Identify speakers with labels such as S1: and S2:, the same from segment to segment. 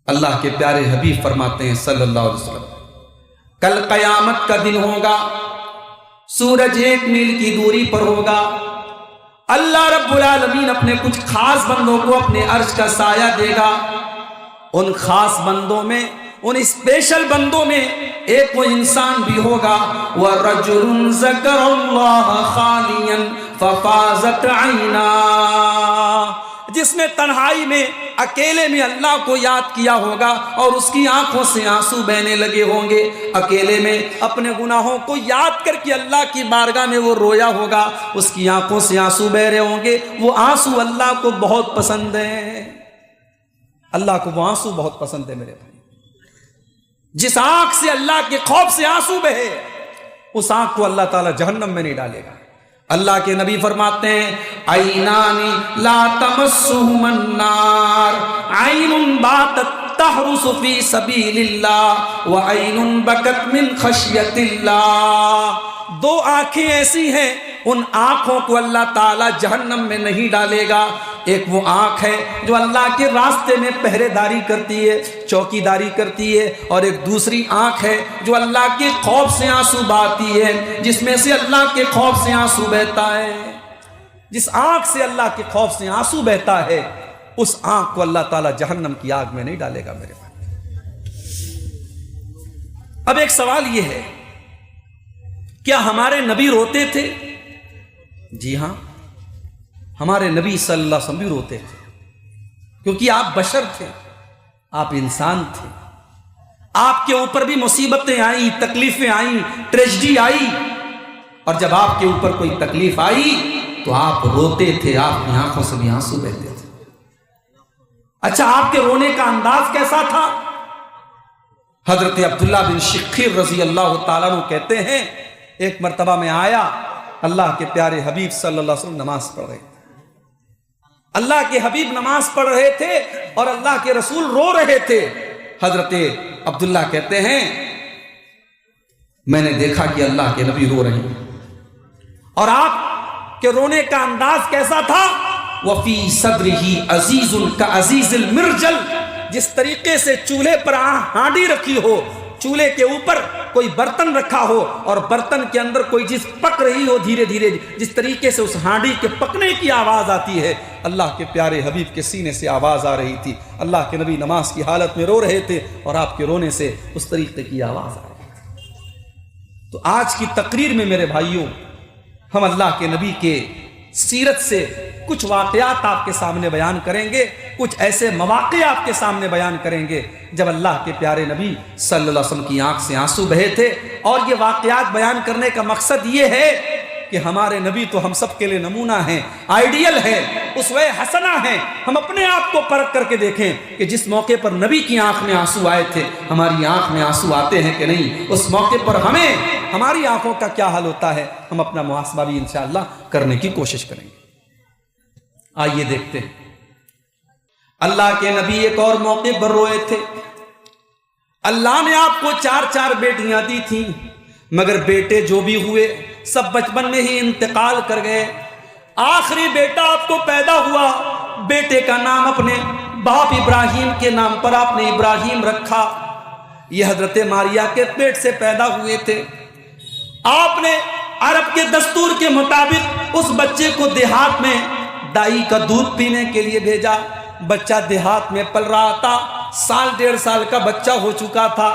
S1: اللہ کے پیارے حبیب فرماتے ہیں صلی اللہ علیہ وسلم، کل قیامت کا دن ہوگا، سورج 1 میل کی دوری پر ہوگا، اللہ رب العالمین اپنے کچھ خاص بندوں کو اپنے عرش کا سایہ دے گا۔ ان خاص بندوں میں، ان اسپیشل بندوں میں ایک وہ انسان بھی ہوگا، وَرَجُلٌ ذَكَرَ اللَّهَ خَالِيًا فَفَاضَتْ عَيْنَاهُ، جس نے تنہائی میں اکیلے میں اللہ کو یاد کیا ہوگا اور اس کی آنکھوں سے آنسو بہنے لگے ہوں گے، اکیلے میں اپنے گناہوں کو یاد کر کے اللہ کی بارگاہ میں وہ رویا ہوگا، اس کی آنکھوں سے آنسو بہ رہے ہوں گے۔ وہ آنسو اللہ کو بہت پسند ہیں، اللہ کو وہ آنسو بہت پسند ہے میرے بھائی۔ جس آنکھ سے اللہ کے خوف سے آنسو بہے، اس آنکھ کو اللہ تعالیٰ جہنم میں نہیں ڈالے گا۔ اللہ کے نبی فرماتے ہیں، عینانی لا تمسہم النار، عین باتت تحرس فی سبیل اللہ وعین بکت من خشیت اللہ۔ 2 آنکھیں ایسی ہیں، ان آنکھوں کو اللہ تعالیٰ جہنم میں نہیں ڈالے گا۔ ایک وہ آنکھ ہے جو اللہ کے راستے میں پہرے داری کرتی ہے، چوکی داری کرتی ہے، اور ایک دوسری آنکھ ہے جو اللہ کے خوف سے آنسو بہاتی ہے، جس میں سے اللہ کے خوف سے آنسو بہتا ہے۔ جس آنکھ سے اللہ کے خوف سے آنسو بہتا ہے، اس آنکھ کو اللہ تعالیٰ جہنم کی آگ میں نہیں ڈالے گا میرے بھائی۔ اب ایک سوال یہ ہے، کیا ہمارے نبی روتے تھے؟ جی ہاں، ہمارے نبی صلی اللہ علیہ وسلم بھی روتے تھے، کیونکہ آپ بشر تھے، آپ انسان تھے، آپ کے اوپر بھی مصیبتیں آئیں، تکلیفیں آئیں، ٹریجڈی آئی، اور جب آپ کے اوپر کوئی تکلیف آئی تو آپ روتے تھے، آپ کی آنکھوں سے بھی آنسو بہتے تھے۔ اچھا، آپ کے رونے کا انداز کیسا تھا؟ حضرت عبداللہ بن شخیر رضی اللہ تعالیٰ عنہ کہتے ہیں، ایک مرتبہ میں آیا، اللہ کے پیارے حبیب صلی اللہ علیہ وسلم نماز پڑھ رہے تھے، اللہ کے حبیب نماز پڑھ رہے تھے اور اللہ کے رسول رو رہے تھے۔ حضرت عبداللہ کہتے ہیں، میں نے دیکھا کہ اللہ کے نبی رو رہے ہیں، اور آپ کے رونے کا انداز کیسا تھا؟ وفی صدرہ عزیز کعزیز المرجل، جس طریقے سے چولہے پر ہانڈی رکھی ہو، چولہے کے اوپر کوئی برتن رکھا ہو اور برتن کے اندر کوئی چیز پک رہی ہو دھیرے دھیرے، جس طریقے سے اس ہانڈی کے پکنے کی آواز آتی ہے، اللہ کے پیارے حبیب کے سینے سے آواز آ رہی تھی۔ اللہ کے نبی نماز کی حالت میں رو رہے تھے اور آپ کے رونے سے اس طریقے کی آواز آ رہی تھی۔ تو آج کی تقریر میں میرے بھائیوں، ہم اللہ کے نبی کے سیرت سے کچھ واقعات آپ کے سامنے بیان کریں گے، کچھ ایسے مواقع آپ کے سامنے بیان کریں گے جب اللہ کے پیارے نبی صلی اللہ علیہ وسلم کی آنکھ سے آنسو بہے تھے۔ اور یہ واقعات بیان کرنے کا مقصد یہ ہے کہ ہمارے نبی تو ہم سب کے لیے نمونہ ہیں، آئیڈیل ہے، اسوہ حسنہ ہیں۔ ہم اپنے آپ کو پرکھ کر کے دیکھیں کہ جس موقع پر نبی کی آنکھ میں آنسو آئے تھے، ہماری آنکھ میں آنسو آتے ہیں کہ نہیں؟ اس موقع پر ہمیں ہماری آنکھوں کا کیا حال ہوتا ہے، ہم اپنا محاسبہ بھی انشاءاللہ کرنے کی کوشش کریں گے۔ آئیے دیکھتے ہیں، اللہ کے نبی ایک اور موقع پر روئے تھے۔ اللہ نے آپ کو 4 بیٹیاں دی تھیں، مگر بیٹے جو بھی ہوئے سب بچپن میں ہی انتقال کر گئے۔ آخری بیٹا آپ کو پیدا ہوا، بیٹے کا نام اپنے باپ ابراہیم کے نام پر آپ نے ابراہیم رکھا۔ یہ حضرت ماریہ کے پیٹ سے پیدا ہوئے تھے۔ آپ نے عرب کے دستور کے مطابق اس بچے کو دیہات میں دائی کا دودھ پینے کے لیے بھیجا۔ بچہ دیہات میں پل رہا تھا، 1.5 سال کا بچہ ہو چکا تھا۔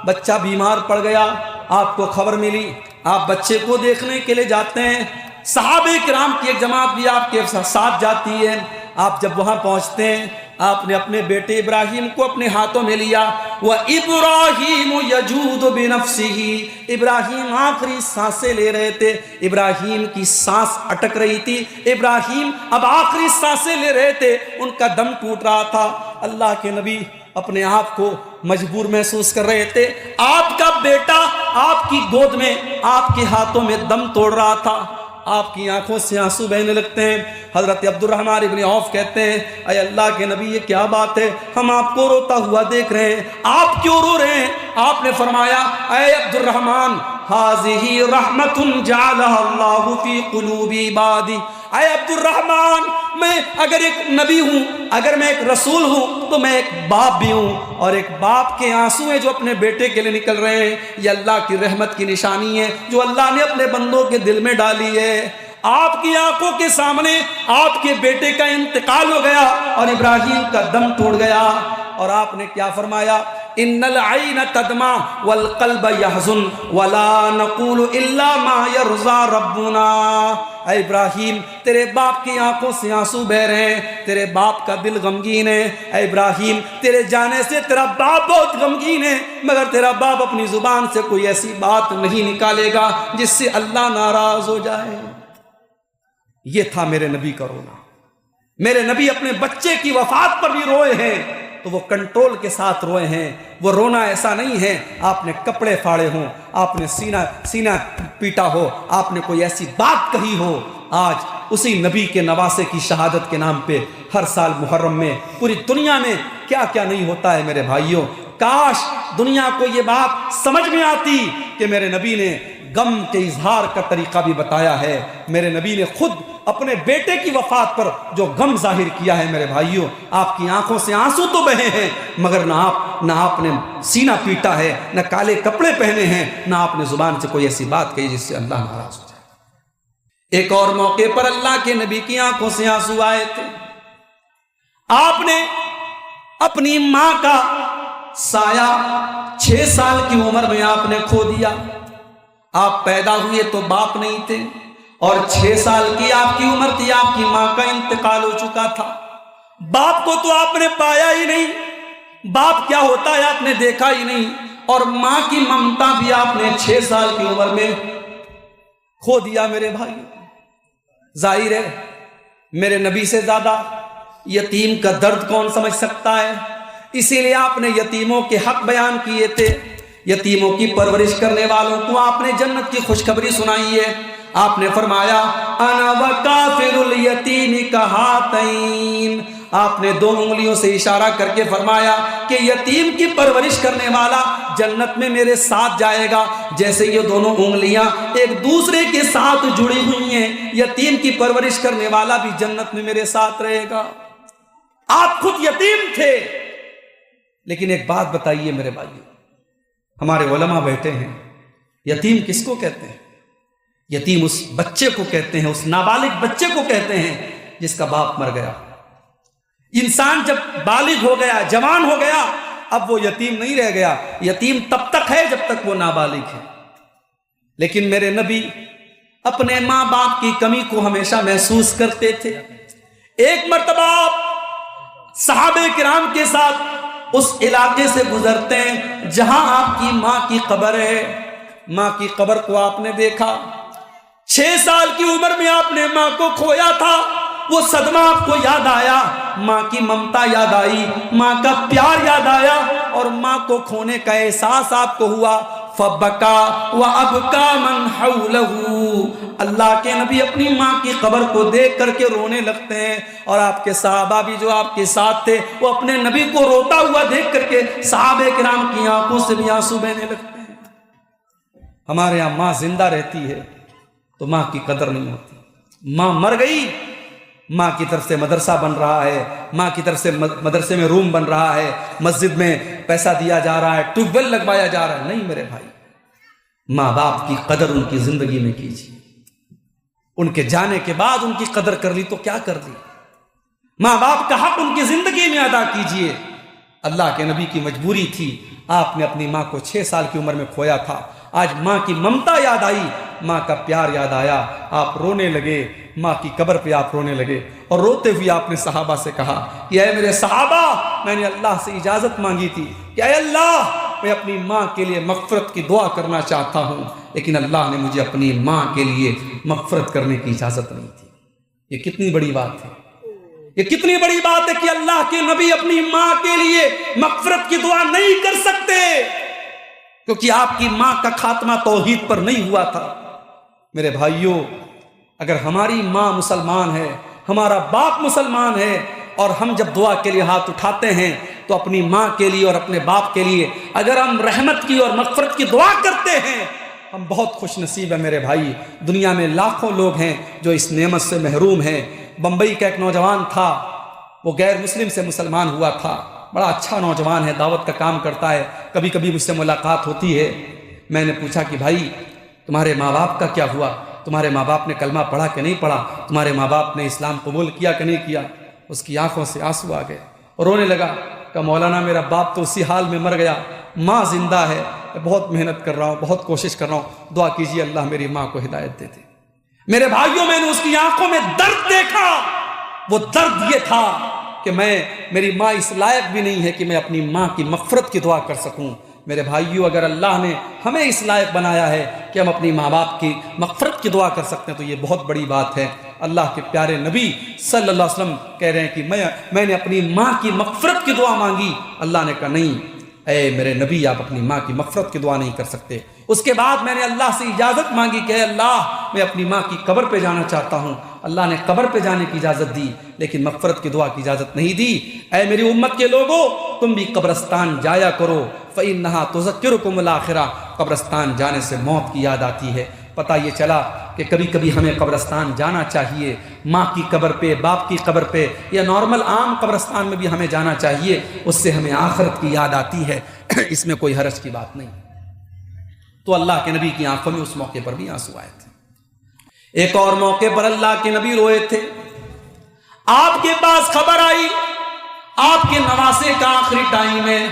S1: بچہ بیمار پڑ گیا، آپ کو خبر ملی، آپ بچے کو دیکھنے کے لیے جاتے ہیں۔ صحابہ کرام کی ایک جماعت بھی آپ کے ساتھ جاتی ہے۔ آپ جب وہاں پہنچتے ہیں، آپ نے اپنے بیٹے ابراہیم کو اپنے ہاتھوں میں لیا۔ وَإِبْرَاهِيمُ يَجُودُ بِنَفْسِهِ، ابراہیم آخری سانسیں لے رہے تھے، ابراہیم کی سانس اٹک رہی تھی، ابراہیم اب آخری سانسیں لے رہے تھے، ان کا دم ٹوٹ رہا تھا۔ اللہ کے نبی اپنے آپ کو مجبور محسوس کر رہے تھے، آپ کا بیٹا آپ کی گود میں، آپ کے ہاتھوں میں دم توڑ رہا تھا، آپ کی آنکھوں سے آنسو بہنے لگتے ہیں۔ حضرت عبد الرحمن ابن عوف کہتے ہیں، اے اللہ کے نبی یہ کیا بات ہے، ہم آپ کو روتا ہوا دیکھ رہے ہیں، آپ کیوں رو رہے ہیں؟ آپ نے فرمایا، اے عبد الرحمن، هذه رحمت جعلها اللہ فی قلوب عبادی، اے عبد الرحمن، میں اگر ایک نبی ہوں، اگر میں ایک رسول ہوں، تو میں ایک باپ بھی ہوں، اور ایک باپ کے آنسو ہیں جو اپنے بیٹے کے لیے نکل رہے ہیں، یہ اللہ کی رحمت کی نشانی ہے جو اللہ نے اپنے بندوں کے دل میں ڈالی ہے۔ آپ کی آنکھوں کے سامنے آپ کے بیٹے کا انتقال ہو گیا اور ابراہیم کا دم ٹوٹ گیا، اور آپ نے کیا فرمایا؟ ان العین تدمع والقلب یحزن ولا نقول الا ما یرضی ربنا۔ اے ابراہیم، تیرے باپ کی آنکھوں سے آنسو بہ رہے ہیں، تیرے باپ کا دل غمگین ہے۔ اے ابراہیم، تیرے جانے سے تیرا باپ بہت غمگین ہے، مگر تیرا باپ اپنی زبان سے کوئی ایسی بات نہیں نکالے گا جس سے اللہ ناراض ہو جائے۔ یہ تھا میرے نبی کا رونا۔ میرے نبی اپنے بچے کی وفات پر بھی روئے ہیں تو وہ کنٹرول کے ساتھ روئے ہیں۔ وہ رونا ایسا نہیں ہے آپ نے کپڑے پھاڑے ہوں، آپ نے سینہ پیٹا ہو، آپ نے کوئی ایسی بات کہی ہو۔ آج اسی نبی کے نواسے کی شہادت کے نام پہ ہر سال محرم میں پوری دنیا میں کیا کیا نہیں ہوتا ہے میرے بھائیوں۔ کاش دنیا کو یہ بات سمجھ میں آتی کہ میرے نبی نے غم کے اظہار کا طریقہ بھی بتایا ہے۔ میرے نبی نے خود اپنے بیٹے کی وفات پر جو غم ظاہر کیا ہے میرے بھائیوں، آپ کی آنکھوں سے آنسو تو بہے ہیں، مگر نہ آپ نے سینہ پیٹا ہے، نہ کالے کپڑے پہنے ہیں، نہ آپ نے زبان سے کوئی ایسی بات کہی جس سے اللہ ناراض ہو جائے۔ ایک اور موقع پر اللہ کے نبی کی آنکھوں سے آنسو آئے تھے۔ آپ نے اپنی ماں کا سایہ 6 سال کی عمر میں آپ نے کھو دیا۔ آپ پیدا ہوئے تو باپ نہیں تھے، اور 6 سال کی آپ کی عمر تھی، آپ کی ماں کا انتقال ہو چکا تھا۔ باپ کو تو آپ نے پایا ہی نہیں، باپ کیا ہوتا ہے آپ نے دیکھا ہی نہیں، اور ماں کی ممتا بھی آپ نے 6 سال کی عمر میں کھو دیا۔ میرے بھائی، ظاہر ہے میرے نبی سے زیادہ یتیم کا درد کون سمجھ سکتا ہے، اسی لیے آپ نے یتیموں کے حق بیان کیے تھے۔ یتیموں کی پرورش کرنے والوں کو آپ نے جنت کی خوشخبری سنائی ہے۔ آپ نے فرمایا انا وکافر الیتیم کہاتین، آپ نے 2 انگلیوں سے اشارہ کر کے فرمایا کہ یتیم کی پرورش کرنے والا جنت میں میرے ساتھ جائے گا، جیسے یہ دونوں انگلیاں ایک دوسرے کے ساتھ جڑی ہوئی ہیں، یتیم کی پرورش کرنے والا بھی جنت میں میرے ساتھ رہے گا۔ آپ خود یتیم تھے، لیکن ایک بات بتائیے میرے بھائی، ہمارے علماء بیٹھے ہیں، یتیم کس کو کہتے ہیں؟ یتیم اس بچے کو کہتے ہیں، اس نابالغ بچے کو کہتے ہیں جس کا باپ مر گیا۔ انسان جب بالغ ہو گیا، جوان ہو گیا، اب وہ یتیم نہیں رہ گیا۔ یتیم تب تک ہے جب تک وہ نابالغ ہے۔ لیکن میرے نبی اپنے ماں باپ کی کمی کو ہمیشہ محسوس کرتے تھے۔ ایک مرتبہ صحابہ کرام کے ساتھ اس علاقے سے گزرتے ہیں جہاں آپ کی ماں کی قبر ہے۔ ماں کی قبر کو آپ نے دیکھا، 6 سال کی عمر میں آپ نے ماں کو کھویا تھا۔ وہ صدمہ آپ کو یاد آیا، ماں کی ممتا یاد آئی، ماں کا پیار یاد آیا، اور ماں کو کھونے کا احساس آپ کو ہوا۔ فبکا وابکا من حولہ، اللہ کے نبی اپنی ماں کی قبر کو دیکھ کر کے رونے لگتے ہیں، اور آپ کے صحابہ بھی جو آپ کے ساتھ تھے وہ اپنے نبی کو روتا ہوا دیکھ کر کے صحابہ کرام کی آنکھوں سے بھی آنسو بہنے لگتے ہیں۔ ہمارے یہاں ماں زندہ رہتی ہے تو ماں کی قدر نہیں ہوتی، ماں مر گئی، ماں کی طرف سے مدرسہ بن رہا ہے، ماں کی طرف سے مدرسے میں روم بن رہا ہے، مسجد میں پیسہ دیا جا رہا ہے، ٹیوب ویل لگوایا جا رہا ہے۔ نہیں میرے بھائی، ماں باپ کی قدر ان کی زندگی میں کیجیے۔ ان کے جانے کے بعد ان کی قدر کر لی تو کیا کر لی، ماں باپ کا حق ان کی زندگی میں ادا کیجیے۔ اللہ کے نبی کی مجبوری تھی، آپ نے اپنی ماں کو 6 سال کی عمر میں کھویا تھا۔ آج ماں کی ممتا یاد آئی، ماں کا پیار یاد آیا، آپ رونے لگے، ماں کی قبر پہ آپ رونے لگے، اور روتے ہوئے آپ نے صحابہ سے کہا کہ اے میرے صحابہ، میں نے اللہ سے اجازت مانگی تھی کہ اے اللہ، میں اپنی ماں کے لیے مغفرت کی دعا کرنا چاہتا ہوں، لیکن اللہ نے مجھے اپنی ماں کے لیے مغفرت کرنے کی اجازت نہیں تھی۔ یہ کتنی بڑی بات ہے، یہ کتنی بڑی بات ہے کہ اللہ کے نبی اپنی ماں کے لیے مغفرت کی دعا نہیں کر سکتے، کیونکہ آپ کی ماں کا خاتمہ توحید پر نہیں ہوا تھا۔ میرے بھائیوں، اگر ہماری ماں مسلمان ہے، ہمارا باپ مسلمان ہے، اور ہم جب دعا کے لیے ہاتھ اٹھاتے ہیں تو اپنی ماں کے لیے اور اپنے باپ کے لیے اگر ہم رحمت کی اور مغفرت کی دعا کرتے ہیں، ہم بہت خوش نصیب ہیں میرے بھائی. دنیا میں لاکھوں لوگ ہیں جو اس نعمت سے محروم ہیں. بمبئی کا ایک نوجوان تھا، وہ غیر مسلم سے مسلمان ہوا تھا. بڑا اچھا نوجوان ہے، دعوت کا کام کرتا ہے. کبھی کبھی مجھ سے ملاقات ہوتی ہے. میں نے پوچھا کہ بھائی تمہارے ماں باپ کا کیا ہوا؟ تمہارے ماں باپ نے کلمہ پڑھا کہ نہیں پڑھا؟ تمہارے ماں باپ نے اسلام قبول کیا کہ نہیں کیا؟ اس کی آنکھوں سے آنسو آ گئے اور رونے لگا کہ مولانا میرا باپ تو اسی حال میں مر گیا، ماں زندہ ہے. میں بہت محنت کر رہا ہوں، بہت کوشش کر رہا ہوں، دعا کیجیے اللہ میری ماں کو ہدایت دے دے. میرے بھائیوں، میں نے اس کی آنکھوں میں درد دیکھا. وہ درد یہ تھا کہ میری ماں اس لائق بھی نہیں ہے کہ میں اپنی ماں کی مغفرت کی دعا کر سکوں. میرے بھائیوں، اگر اللہ نے ہمیں اس لائق بنایا ہے کہ ہم اپنی ماں باپ کی مغفرت کی دعا کر سکتے ہیں تو یہ بہت بڑی بات ہے. اللہ کے پیارے نبی صلی اللہ علیہ وسلم کہہ رہے ہیں کہ میں نے اپنی ماں کی مغفرت کی دعا مانگی. اللہ نے کہا نہیں اے میرے نبی، آپ اپنی ماں کی مغفرت کی دعا نہیں کر سکتے. اس کے بعد میں نے اللہ سے اجازت مانگی کہ اے اللہ میں اپنی ماں کی قبر پہ جانا چاہتا ہوں. اللہ نے قبر پہ جانے کی اجازت دی لیکن مغفرت کی دعا کی اجازت نہیں دی. اے میری امت کے لوگوں، تم بھی قبرستان جایا کرو، فَإِنَّهَا تُذَكِّرُكُمُ الْآخِرَةَ. قبرستان جانے سے موت کی یاد آتی ہے. پتہ یہ چلا کہ کبھی کبھی ہمیں قبرستان جانا چاہیے، ماں کی قبر پہ، باپ کی قبر پہ، یا نارمل عام قبرستان میں بھی ہمیں جانا چاہیے. اس سے ہمیں آخرت کی یاد آتی ہے. اس میں کوئی حرج کی بات نہیں. تو اللہ کے نبی کی آنکھوں میں اس موقع پر بھی آنسو آئے تھے. ایک اور موقع پر اللہ کے نبی روئے تھے. آپ کے پاس خبر آئی آپ کے نواسے کا آخری ٹائم ہے.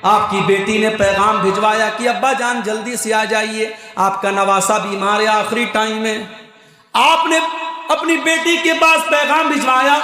S1: آپ کی بیٹی نے پیغام بھجوایا کہ ابا جان جلدی سے آ جائیے، آپ کا نواسا بیمار ہے، آخری ٹائم ہے. آپ نے اپنی بیٹی کے پاس پیغام بھجوایا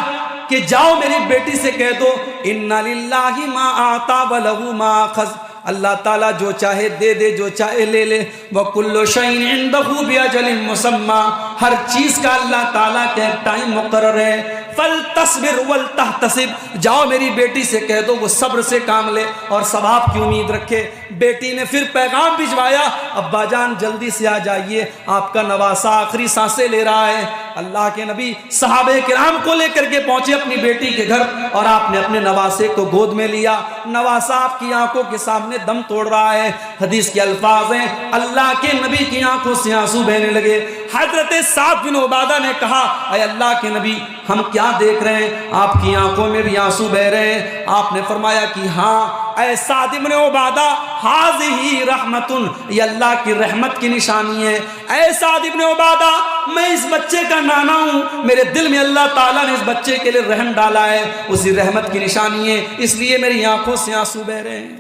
S1: کہ جاؤ میری بیٹی سے کہہ دو اِنَّ لِلَّهِ مَا آتَى وَلَهُ مَا أَخَذَ. اللہ تعالیٰ جو چاہے دے دے، جو چاہے لے لے. وَكُلُّ شَيْءٍ عِندَهُ بِأَجَلٍ مُّسَمًّى. ہر چیز کا اللہ تعالیٰ کا ایک ٹائم مقرر ہے. فَلْتَصْبِرْ وَلْتَحْتَسِبْ. جاؤ میری بیٹی سے کہہ دو وہ صبر سے کام لے اور ثواب کی امید رکھے. بیٹی نے پھر پیغام بھجوایا ابا جان جلدی سے آ جائیے، آپ کا نواسا آخری سانسیں لے رہا ہے. اللہ کے نبی صحابہ کرام کو لے کر کے پہنچے اپنی بیٹی کے گھر اور آپ نے اپنے نواسے کو گود میں لیا. نواسا آپ کی آنکھوں کے سامنے دم توڑ رہا ہے. حدیث کے الفاظ ہیں اللہ کے نبی کی آنکھوں سے آنسو بہنے لگے. حضرت سعد بن عبادہ نے کہا اے اللہ کے نبی ہم کیا دیکھ رہے ہیں؟ آپ کی آنکھوں میں بھی آنسو بہ رہے ہیں. آپ نے فرمایا کہ ہاں اے سعد بن عبادہ ہذہ رحمت، یہ اللہ کی رحمت کی نشانی ہے. اے سعد بن عبادہ میں اس بچے کا نانا ہوں، میرے دل میں اللہ تعالیٰ نے اس بچے کے لیے رحم ڈالا ہے، اسی رحمت کی نشانی ہے، اس لیے میری آنکھوں سے آنسو بہ رہے ہیں.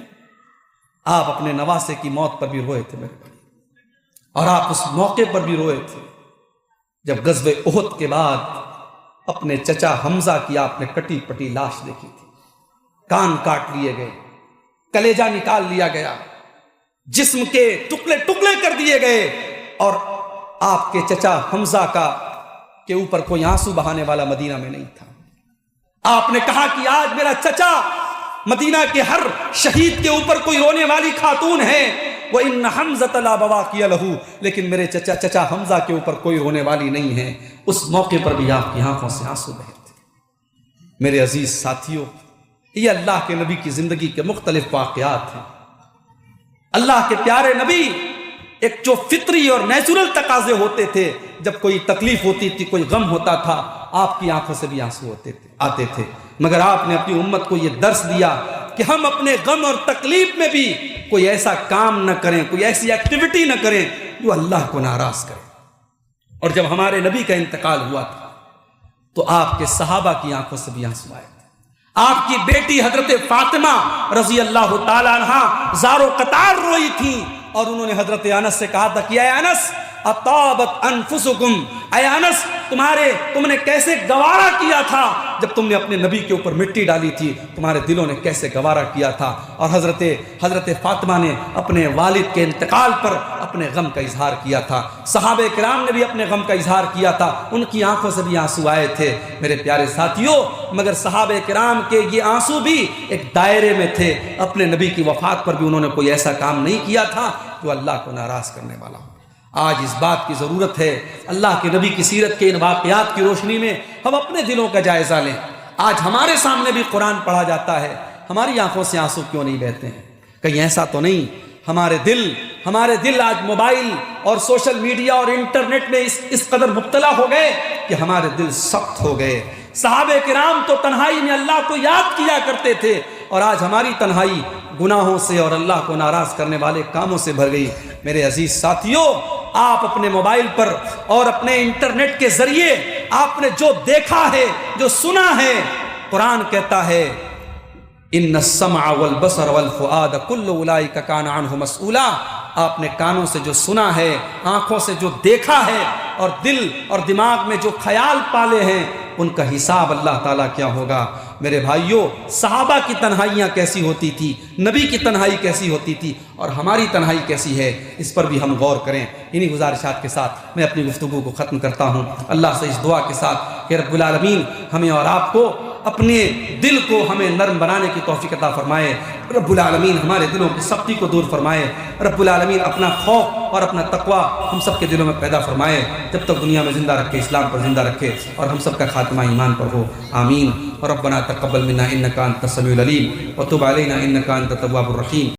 S1: آپ اپنے نواسے کی موت پر بھی روئے تھے میرے بھائی، اور آپ اس موقع پر بھی روئے تھے جب غزوہ احد کے بعد اپنے چچا حمزہ کی آپ نے کٹی پٹی لاش دیکھی تھی. کان کاٹ لیے گئے، کلیجہ نکال لیا گیا، جسم کے ٹکڑے ٹکڑے کر دیے گئے، اور آپ کے چچا حمزہ کے اوپر کوئی آنسو بہانے والا مدینہ میں نہیں تھا. آپ نے کہا کہ آج میرا چچا مدینہ کے ہر شہید کے اوپر کوئی رونے والی خاتون ہے. وَإِنَّ حَمْزَةَ لَا بَوَاقِيَ لَهُ. لیکن میرے چچا حمزہ کے اوپر کوئی رونے والی نہیں ہے. اس موقع پر بھی آپ کی آنکھوں سے آنسو بہے تھے. میرے عزیز ساتھیوں، یہ اللہ کے نبی کی زندگی کے مختلف واقعات ہیں. اللہ کے پیارے نبی ایک جو فطری اور نیچرل تقاضے ہوتے تھے، جب کوئی تکلیف ہوتی تھی، کوئی غم ہوتا تھا، آپ کی آنکھوں سے بھی آنسو آتے تھے. مگر آپ نے اپنی امت کو یہ درس دیا کہ ہم اپنے غم اور تکلیف میں بھی کوئی ایسا کام نہ کریں، کوئی ایسی ایکٹیویٹی نہ کریں جو اللہ کو ناراض کرے. اور جب ہمارے نبی کا انتقال ہوا تھا تو آپ کے صحابہ کی آنکھوں سے بھی آنسو آئے تھے. آپ کی بیٹی حضرت فاطمہ رضی اللہ تعالی عنہا زارو قطار روئی تھی، اور انہوں نے حضرت انس سے کہا تھا کہ اے انس اطابت انفسکم، اے انس تم نے کیسے گوارا کیا تھا جب تم نے اپنے نبی کے اوپر مٹی ڈالی تھی، تمہارے دلوں نے کیسے گوارا کیا تھا. اور حضرت فاطمہ نے اپنے والد کے انتقال پر اپنے غم کا اظہار کیا تھا. صحابہ کرام نے بھی اپنے غم کا اظہار کیا تھا، ان کی آنکھوں سے بھی آنسو آئے تھے میرے پیارے ساتھیوں. مگر صحابہ کرام کے یہ آنسو بھی ایک دائرے میں تھے. اپنے نبی کی وفات پر بھی انہوں نے کوئی ایسا کام نہیں کیا تھا جو اللہ کو ناراض کرنے والا ہو. آج اس بات کی ضرورت ہے اللہ کے نبی کی سیرت کے ان واقعات کی روشنی میں ہم اپنے دلوں کا جائزہ لیں. آج ہمارے سامنے بھی قرآن پڑھا جاتا ہے، ہماری آنکھوں سے آنسو کیوں نہیں بہتے ہیں؟ کہیں ایسا تو نہیں ہمارے دل ہمارے دل آج موبائل اور سوشل میڈیا اور انٹرنیٹ میں اس قدر مبتلا ہو گئے کہ ہمارے دل سخت ہو گئے۔ صحابہ کرام تو تنہائی میں اللہ کو یاد کیا کرتے تھے، اور آج ہماری تنہائی گناہوں سے اور اللہ کو ناراض کرنے والے کاموں سے بھر گئی۔ میرے عزیز ساتھیوں، آپ اپنے موبائل پر اور اپنے انٹرنیٹ کے ذریعے آپ نے جو دیکھا ہے، جو سنا ہے، قرآن کہتا ہے ان السمع والبصر والفؤاد کل اولئک کان عنہ مسئولا۔ آپ نے کانوں سے جو سنا ہے، آنکھوں سے جو دیکھا ہے، اور دل اور دماغ میں جو خیال پالے ہیں، ان کا حساب اللہ تعالیٰ کیا ہوگا۔ میرے بھائیوں، صحابہ کی تنہائیاں کیسی ہوتی تھی، نبی کی تنہائی کیسی ہوتی تھی، اور ہماری تنہائی کیسی ہے، اس پر بھی ہم غور کریں۔ انہی گزارشات کے ساتھ میں اپنی گفتگو کو ختم کرتا ہوں، اللہ سے اس دعا کے ساتھ کہ رب العالمین ہمیں اور آپ کو اپنے دل کو ہمیں نرم بنانے کی توفیق عطا فرمائے، رب العالمین ہمارے دلوں کی سختی کو دور فرمائے، رب العالمین اپنا خوف اور اپنا تقوی ہم سب کے دلوں میں پیدا فرمائے، جب تک دنیا میں زندہ رکھے، اسلام پر زندہ رکھے، اور ہم سب کا خاتمہ ایمان پر ہو، آمین۔ ربنا تقبل منا انک انت السمیع العلیم وتب علینا انک انت التواب الرحیم۔